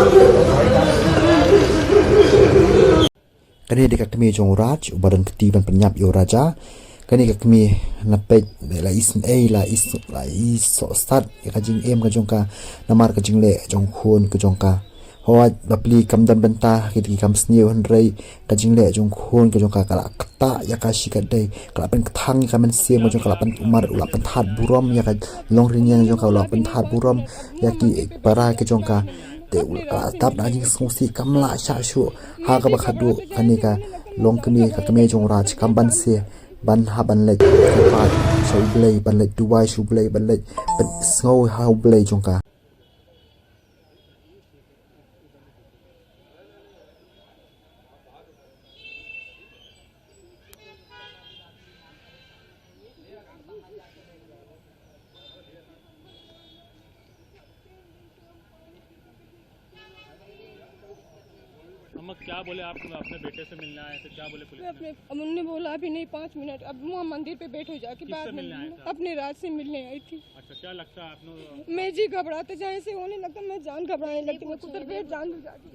Kani dekat kami jong raj ubaran ketiban penyap yo raja kani ka kami napet la isn a la is so start ka jing em ka jong ka namar ka jing le jong khun ka jong ka hawat bapli kam dan benta ki kam sniu han rei ka jing le jong khun ka jong ka kala kata ya ka shi ka dei kala pen thang ka men siam ka jong kala pen umar ula pen that buram ya ka long rin yang jong ka ula pen that buram ya ki para ka jong ka te ula tap na jing songsi kamla sha shu ha ka ba khadu kani ka long kami ka kami jong raj kam ban se ban ha ban le pat shau blai ban le duwai shu blai ban le ban snow ha blai jong ka अम्मा क्या बोले आप अपने बेटे से मिलने आए थे, क्या बोले पुलिस ने? उन्होंने बोला अभी नहीं 5 मिनट, अब वहाँ मंदिर पे बैठो जाके बाद में अपने रात से मिलने आई थी। अच्छा, क्या लगता है आपने? मैं जी घबराते जाए से होने लगता, मैं जान घबराने लगती, मैं कुछ देर जान भी जाती।